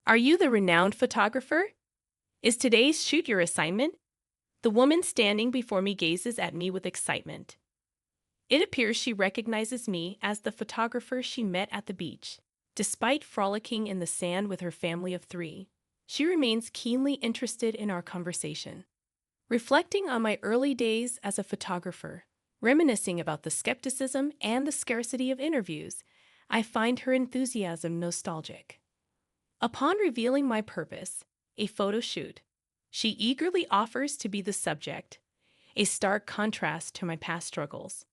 Are you the renowned photographer? Is today's shoot your assignment? The woman standing before me gazes at me with excitement. It appears she recognizes me as the photographer she met at the beach. Despite frolicking in the sand with her family of three, she remains keenly interested in our conversation. Reflecting on my early days as a photographer, reminiscing about the skepticism and the scarcity of interviews, I find her enthusiasm nostalgic. Upon revealing my purpose, a photo shoot, she eagerly offers to be the subject, a stark contrast to my past struggles.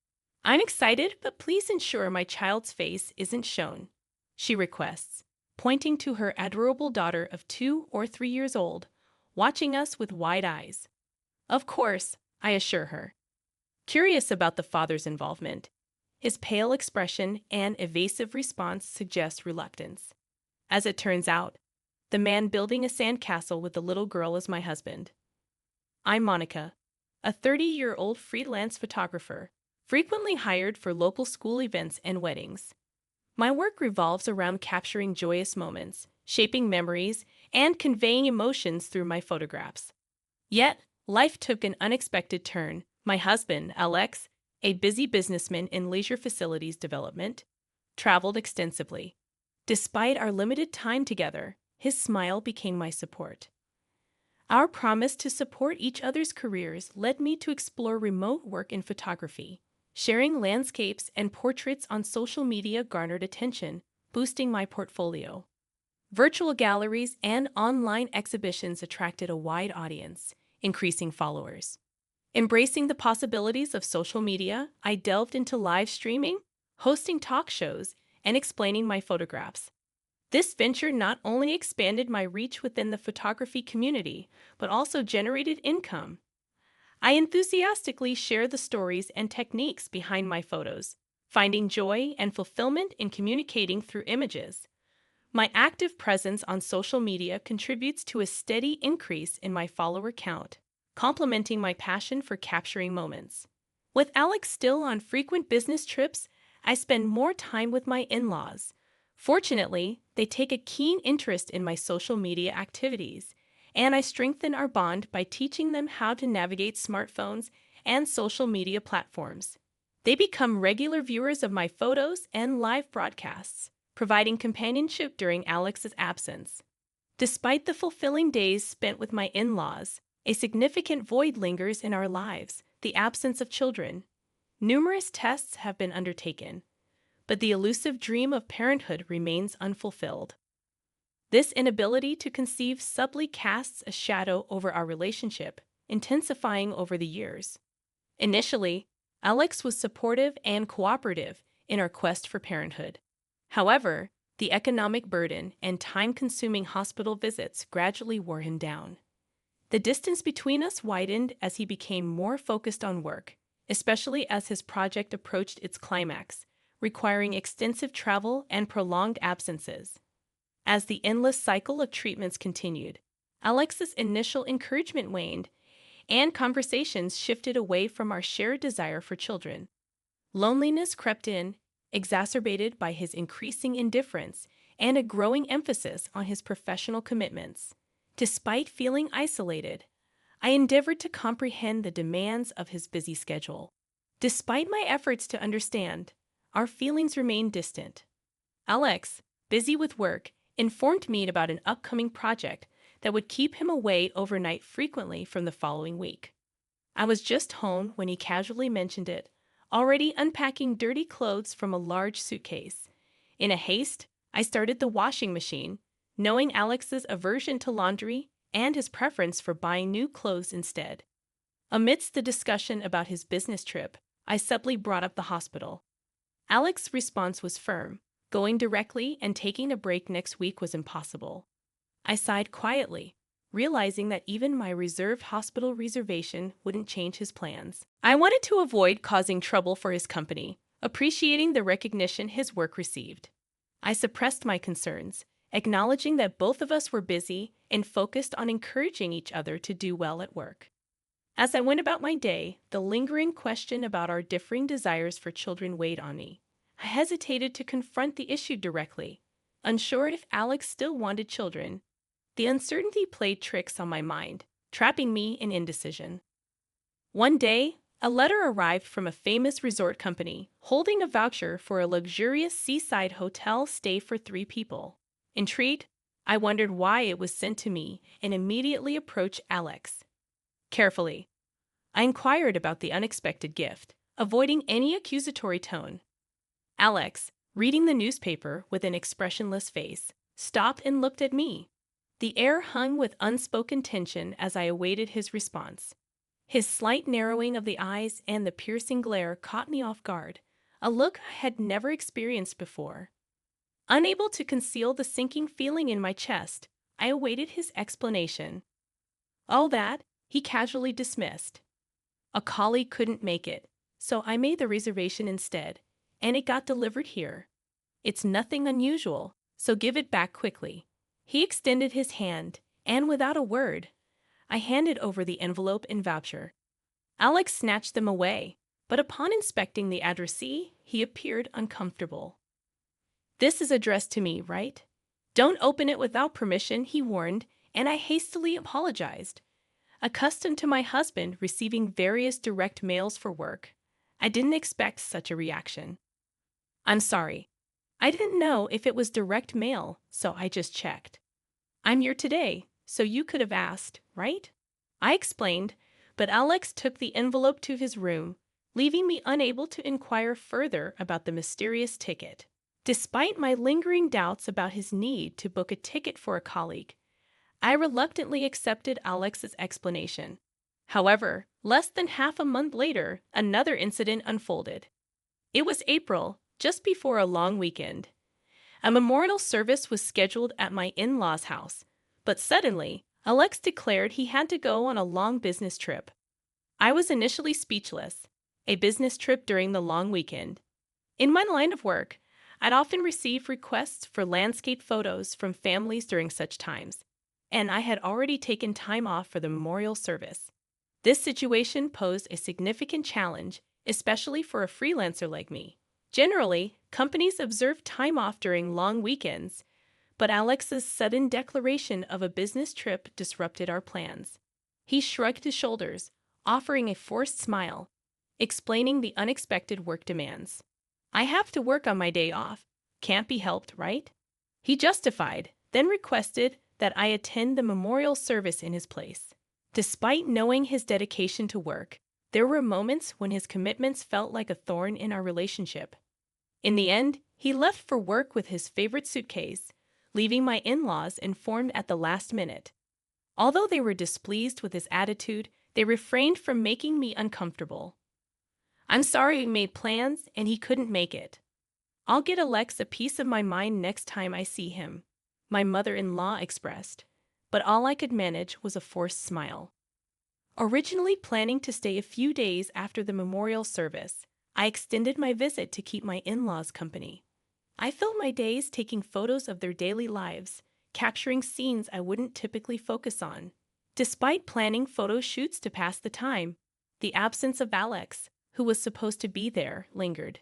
I'm excited, but please ensure my child's face isn't shown, she requests, pointing to her adorable daughter of 2 or 3 years old, watching us with wide eyes. Of course, I assure her. Curious about the father's involvement, his pale expression and evasive response suggest reluctance. As it turns out, the man building a sandcastle with the little girl is my husband. I'm Monica, a 30-year-old freelance photographer, frequently hired for local school events and weddings. My work revolves around capturing joyous moments, shaping memories, and conveying emotions through my photographs. Yet, life took an unexpected turn. My husband, Alex, a busy businessman in leisure facilities development, traveled extensively. Despite our limited time together, his smile became my support. Our promise to support each other's careers led me to explore remote work in photography. Sharing landscapes and portraits on social media garnered attention, boosting my portfolio. Virtual galleries and online exhibitions attracted a wide audience, increasing followers. Embracing the possibilities of social media, I delved into live streaming, hosting talk shows, and explaining my photographs. This venture not only expanded my reach within the photography community, but also generated income. I enthusiastically share the stories and techniques behind my photos, finding joy and fulfillment in communicating through images. My active presence on social media contributes to a steady increase in my follower count, complementing my passion for capturing moments. With Alex still on frequent business trips, I spend more time with my in-laws. Fortunately, they take a keen interest in my social media activities, and I strengthen our bond by teaching them how to navigate smartphones and social media platforms. They become regular viewers of my photos and live broadcasts, providing companionship during Alex's absence. Despite the fulfilling days spent with my in-laws, a significant void lingers in our lives, the absence of children. Numerous tests have been undertaken, but the elusive dream of parenthood remains unfulfilled. This inability to conceive subtly casts a shadow over our relationship, intensifying over the years. Initially, Alex was supportive and cooperative in our quest for parenthood. However, the economic burden and time-consuming hospital visits gradually wore him down. The distance between us widened as he became more focused on work, especially as his project approached its climax, requiring extensive travel and prolonged absences. As the endless cycle of treatments continued, Alex's initial encouragement waned, and conversations shifted away from our shared desire for children. Loneliness crept in, exacerbated by his increasing indifference and a growing emphasis on his professional commitments. Despite feeling isolated, I endeavored to comprehend the demands of his busy schedule. Despite my efforts to understand, our feelings remained distant. Alex, busy with work, informed me about an upcoming project that would keep him away overnight frequently from the following week. I was just home when he casually mentioned it, already unpacking dirty clothes from a large suitcase. In a haste, I started the washing machine, knowing Alex's aversion to laundry and his preference for buying new clothes instead. Amidst the discussion about his business trip, I subtly brought up the hospital. Alex's response was firm. Going directly and taking a break next week was impossible. I sighed quietly, realizing that even my reserved hospital reservation wouldn't change his plans. I wanted to avoid causing trouble for his company, appreciating the recognition his work received. I suppressed my concerns, acknowledging that both of us were busy and focused on encouraging each other to do well at work. As I went about my day, the lingering question about our differing desires for children weighed on me. I hesitated to confront the issue directly, unsure if Alex still wanted children. The uncertainty played tricks on my mind, trapping me in indecision. One day, a letter arrived from a famous resort company holding a voucher for a luxurious seaside hotel stay for 3 people. Intrigued, I wondered why it was sent to me and immediately approached Alex. Carefully, I inquired about the unexpected gift, avoiding any accusatory tone. Alex, reading the newspaper with an expressionless face, stopped and looked at me. The air hung with unspoken tension as I awaited his response. His slight narrowing of the eyes and the piercing glare caught me off guard, a look I had never experienced before. Unable to conceal the sinking feeling in my chest, I awaited his explanation. All that, he casually dismissed. A colleague couldn't make it, so I made the reservation instead, and it got delivered here. It's nothing unusual, so give it back quickly. He extended his hand, and without a word, I handed over the envelope and voucher. Alex snatched them away, but upon inspecting the addressee, he appeared uncomfortable. "This is addressed to me, right? Don't open it without permission," he warned, and I hastily apologized. Accustomed to my husband receiving various direct mails for work, I didn't expect such a reaction. "I'm sorry. I didn't know if it was direct mail, so I just checked. I'm here today, so you could have asked, right?" I explained, but Alex took the envelope to his room, leaving me unable to inquire further about the mysterious ticket. Despite my lingering doubts about his need to book a ticket for a colleague, I reluctantly accepted Alex's explanation. However, less than half a month later, another incident unfolded. It was April, just before a long weekend. A memorial service was scheduled at my in-laws' house, but suddenly, Alex declared he had to go on a long business trip. I was initially speechless. A business trip during the long weekend. In my line of work, I'd often receive requests for landscape photos from families during such times, and I had already taken time off for the memorial service. This situation posed a significant challenge, especially for a freelancer like me. Generally, companies observe time off during long weekends, but Alex's sudden declaration of a business trip disrupted our plans. He shrugged his shoulders, offering a forced smile, explaining the unexpected work demands. "I have to work on my day off. Can't be helped, right?" He justified, then requested that I attend the memorial service in his place. Despite knowing his dedication to work, there were moments when his commitments felt like a thorn in our relationship. In the end, he left for work with his favorite suitcase, leaving my in-laws informed at the last minute. Although they were displeased with his attitude, they refrained from making me uncomfortable. "I'm sorry we made plans and he couldn't make it. I'll get Alex a piece of my mind next time I see him," my mother-in-law expressed, but all I could manage was a forced smile. Originally planning to stay a few days after the memorial service, I extended my visit to keep my in-laws company. I filled my days taking photos of their daily lives, capturing scenes I wouldn't typically focus on. Despite planning photo shoots to pass the time, the absence of Alex, who was supposed to be there, lingered.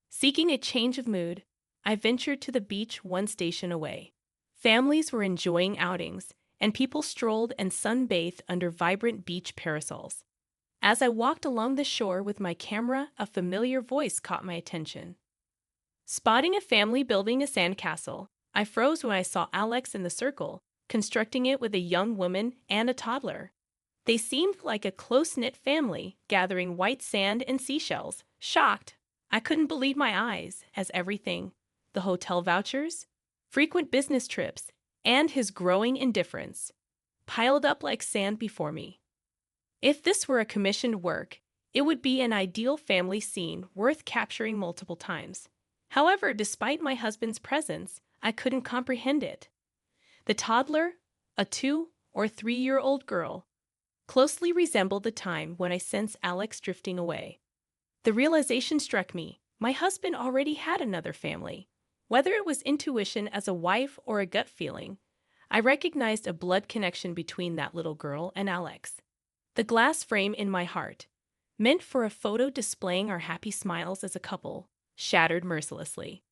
Seeking a change of mood, I ventured to the beach one station away. Families were enjoying outings, and people strolled and sunbathed under vibrant beach parasols. As I walked along the shore with my camera, a familiar voice caught my attention. Spotting a family building a sandcastle, I froze when I saw Alex in the circle, constructing it with a young woman and a toddler. They seemed like a close-knit family, gathering white sand and seashells. Shocked, I couldn't believe my eyes, as everything, the hotel vouchers, frequent business trips, and his growing indifference, piled up like sand before me. If this were a commissioned work, it would be an ideal family scene worth capturing multiple times. However, despite my husband's presence, I couldn't comprehend it. The toddler, a 2- or 3-year-old girl, closely resembled the time when I sensed Alex drifting away. The realization struck me, my husband already had another family. Whether it was intuition as a wife or a gut feeling, I recognized a blood connection between that little girl and Alex. The glass frame in my heart, meant for a photo displaying our happy smiles as a couple, shattered mercilessly.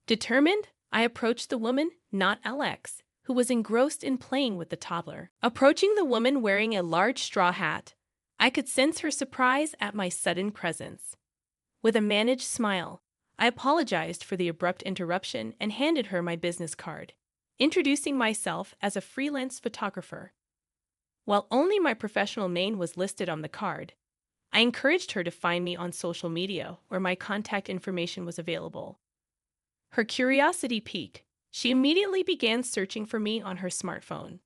Determined, I approached the woman, not Alex, who was engrossed in playing with the toddler. Approaching the woman wearing a large straw hat, I could sense her surprise at my sudden presence. With a managed smile, I apologized for the abrupt interruption and handed her my business card, introducing myself as a freelance photographer. While only my professional name was listed on the card, I encouraged her to find me on social media where my contact information was available. Her curiosity piqued. She immediately began searching for me on her smartphone.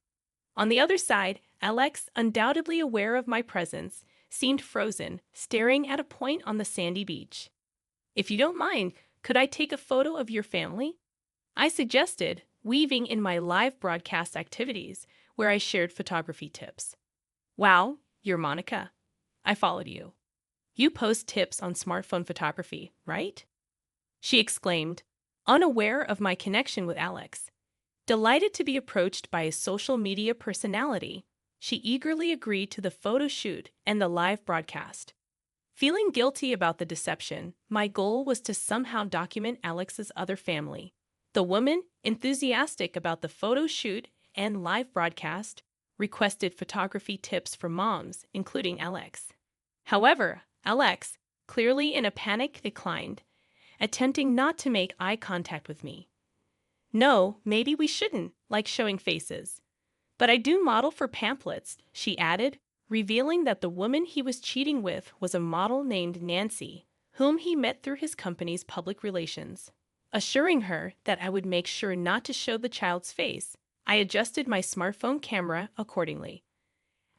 On the other side, Alex, undoubtedly aware of my presence, seemed frozen, staring at a point on the sandy beach. "If you don't mind, could I take a photo of your family?" I suggested, weaving in my live broadcast activities where I shared photography tips. "Wow, you're Monica. I followed you. You post tips on smartphone photography, right?" she exclaimed, unaware of my connection with Alex. Delighted to be approached by a social media personality, she eagerly agreed to the photo shoot and the live broadcast. Feeling guilty about the deception, my goal was to somehow document Alex's other family. The woman, enthusiastic about the photo shoot and live broadcast, requested photography tips for moms, including Alex. However, Alex, clearly in a panic, declined, attempting not to make eye contact with me. "No, maybe we shouldn't like showing faces. But I do model for pamphlets," she added, revealing that the woman he was cheating with was a model named Nancy, whom he met through his company's public relations. Assuring her that I would make sure not to show the child's face, I adjusted my smartphone camera accordingly.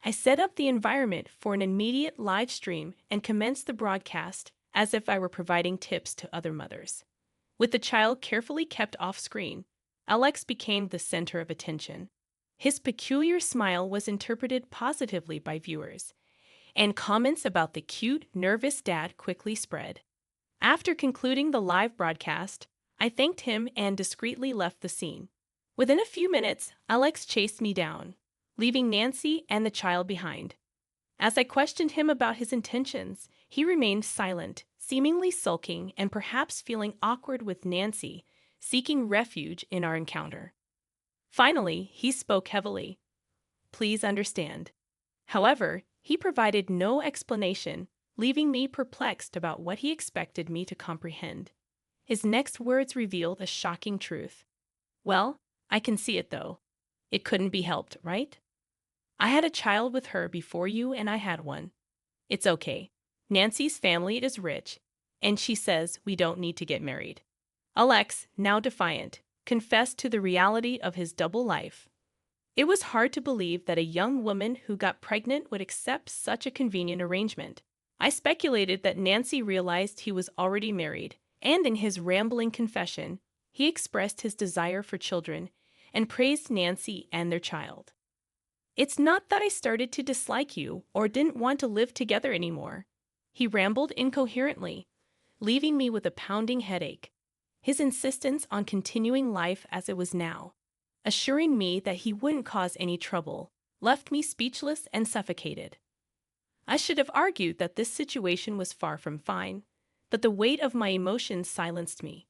I set up the environment for an immediate live stream and commenced the broadcast as if I were providing tips to other mothers. With the child carefully kept off screen, Alex became the center of attention. His peculiar smile was interpreted positively by viewers, and comments about the cute, nervous dad quickly spread. After concluding the live broadcast, I thanked him and discreetly left the scene. Within a few minutes, Alex chased me down, leaving Nancy and the child behind. As I questioned him about his intentions, he remained silent, seemingly sulking and perhaps feeling awkward with Nancy, seeking refuge in our encounter. Finally, he spoke heavily. "Please understand." However, he provided no explanation, leaving me perplexed about what he expected me to comprehend. His next words revealed a shocking truth. "Well, I can see it though. It couldn't be helped, right? I had a child with her before you and I had one. It's okay. Nancy's family is rich, and she says we don't need to get married." Alex, now defiant, confessed to the reality of his double life. It was hard to believe that a young woman who got pregnant would accept such a convenient arrangement. I speculated that Nancy realized he was already married, and in his rambling confession, he expressed his desire for children and praised Nancy and their child. "It's not that I started to dislike you or didn't want to live together anymore," he rambled incoherently, leaving me with a pounding headache. His insistence on continuing life as it was now, assuring me that he wouldn't cause any trouble, left me speechless and suffocated. I should have argued that this situation was far from fine, but the weight of my emotions silenced me.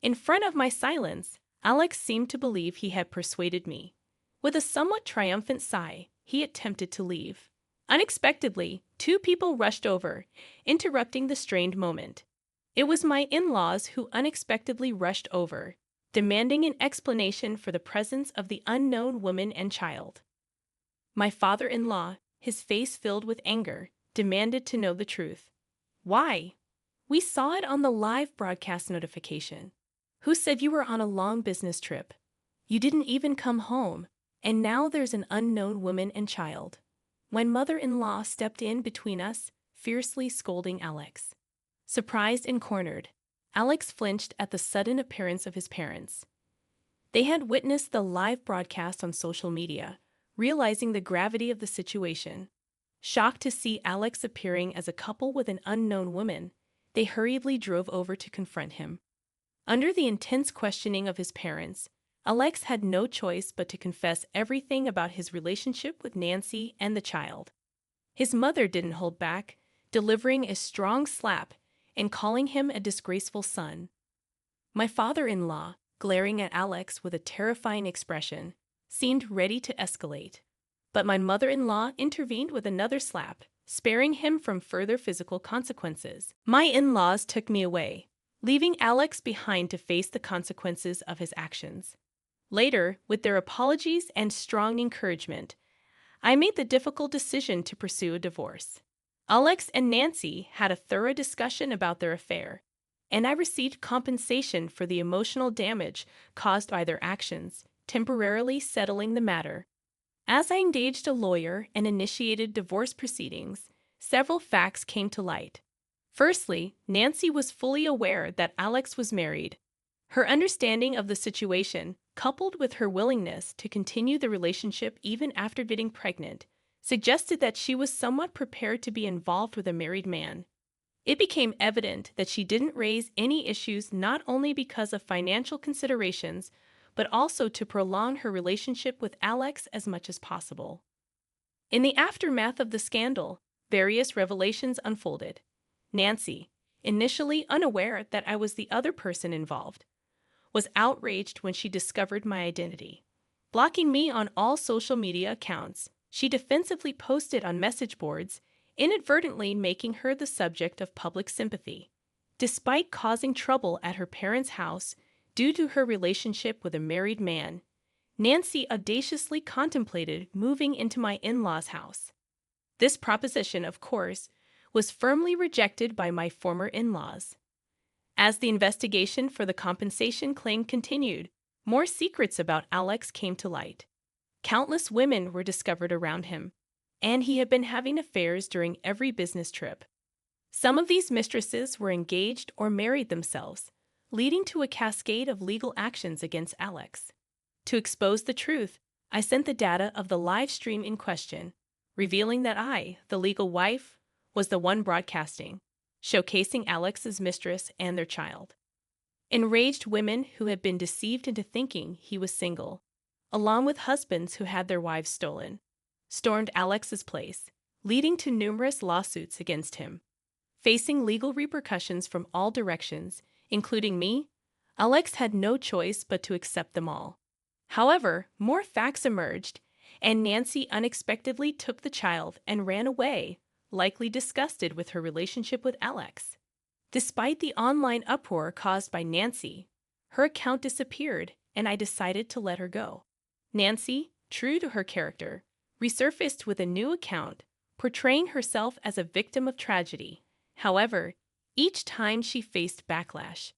In front of my silence, Alex seemed to believe he had persuaded me. With a somewhat triumphant sigh, he attempted to leave. Unexpectedly, two people rushed over, interrupting the strained moment. It was my in-laws who unexpectedly rushed over, demanding an explanation for the presence of the unknown woman and child. My father-in-law, his face filled with anger, demanded to know the truth. "Why? We saw it on the live broadcast notification. Who said you were on a long business trip? You didn't even come home, and now there's an unknown woman and child." My mother-in-law stepped in between us, fiercely scolding Alex. Surprised and cornered, Alex flinched at the sudden appearance of his parents. They had witnessed the live broadcast on social media, realizing the gravity of the situation. Shocked to see Alex appearing as a couple with an unknown woman, they hurriedly drove over to confront him. Under the intense questioning of his parents, Alex had no choice but to confess everything about his relationship with Nancy and the child. His mother didn't hold back, delivering a strong slap and calling him a disgraceful son. My father-in-law, glaring at Alex with a terrifying expression, seemed ready to escalate. But my mother-in-law intervened with another slap, sparing him from further physical consequences. My in-laws took me away, leaving Alex behind to face the consequences of his actions. Later, with their apologies and strong encouragement, I made the difficult decision to pursue a divorce. Alex and Nancy had a thorough discussion about their affair, and I received compensation for the emotional damage caused by their actions, temporarily settling the matter. As I engaged a lawyer and initiated divorce proceedings, several facts came to light. Firstly, Nancy was fully aware that Alex was married. Her understanding of the situation, coupled with her willingness to continue the relationship even after getting pregnant, suggested that she was somewhat prepared to be involved with a married man. It became evident that she didn't raise any issues not only because of financial considerations, but also to prolong her relationship with Alex as much as possible. In the aftermath of the scandal, various revelations unfolded. Nancy, initially unaware that I was the other person involved, was outraged when she discovered my identity. Blocking me on all social media accounts, she defensively posted on message boards, inadvertently making her the subject of public sympathy. Despite causing trouble at her parents' house due to her relationship with a married man, Nancy audaciously contemplated moving into my in-laws' house. This proposition, of course, was firmly rejected by my former in-laws. As the investigation for the compensation claim continued, more secrets about Alex came to light. Countless women were discovered around him, and he had been having affairs during every business trip. Some of these mistresses were engaged or married themselves, leading to a cascade of legal actions against Alex. To expose the truth, I sent the data of the live stream in question, revealing that I, the legal wife, was the one broadcasting, showcasing Alex's mistress and their child. Enraged women who had been deceived into thinking he was single, along with husbands who had their wives stolen, stormed Alex's place, leading to numerous lawsuits against him. Facing legal repercussions from all directions, including me, Alex had no choice but to accept them all. However, more facts emerged, and Nancy unexpectedly took the child and ran away, likely disgusted with her relationship with Alex. Despite the online uproar caused by Nancy, her account disappeared, and I decided to let her go. Nancy, true to her character, resurfaced with a new account, portraying herself as a victim of tragedy. However, each time she faced backlash,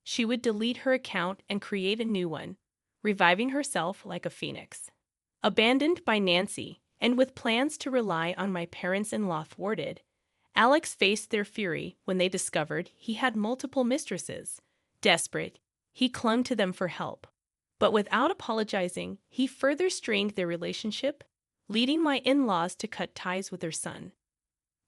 she would delete her account and create a new one, reviving herself like a phoenix. Abandoned by Nancy, and with plans to rely on my parents-in-law thwarted, Alex faced their fury when they discovered he had multiple mistresses. Desperate, he clung to them for help. But without apologizing, he further strained their relationship, leading my in-laws to cut ties with their son.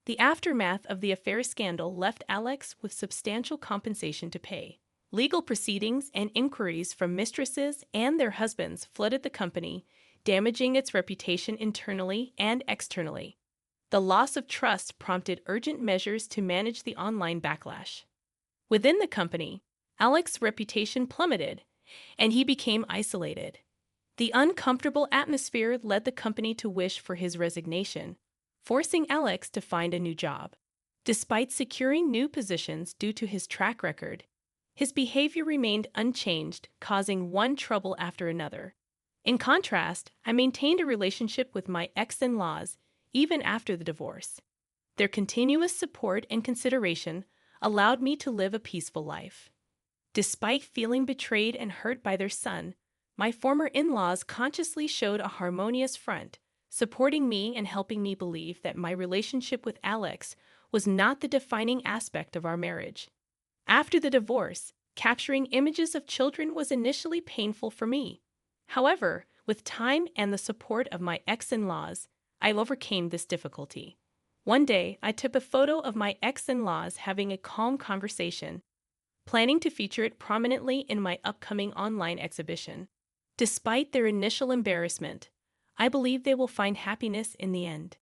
The aftermath of the affair scandal left Alex with substantial compensation to pay. Legal proceedings and inquiries from mistresses and their husbands flooded the company, damaging its reputation internally and externally. The loss of trust prompted urgent measures to manage the online backlash. Within the company, Alex's reputation plummeted, and he became isolated. The uncomfortable atmosphere led the company to wish for his resignation, forcing Alex to find a new job. Despite securing new positions due to his track record, his behavior remained unchanged, causing one trouble after another. In contrast, I maintained a relationship with my ex-in-laws even after the divorce. Their continuous support and consideration allowed me to live a peaceful life. Despite feeling betrayed and hurt by their son, my former in-laws consciously showed a harmonious front, supporting me and helping me believe that my relationship with Alex was not the defining aspect of our marriage. After the divorce, capturing images of children was initially painful for me. However, with time and the support of my ex-in-laws, I overcame this difficulty. One day, I took a photo of my ex-in-laws having a calm conversation, planning to feature it prominently in my upcoming online exhibition. Despite their initial embarrassment, I believe they will find happiness in the end.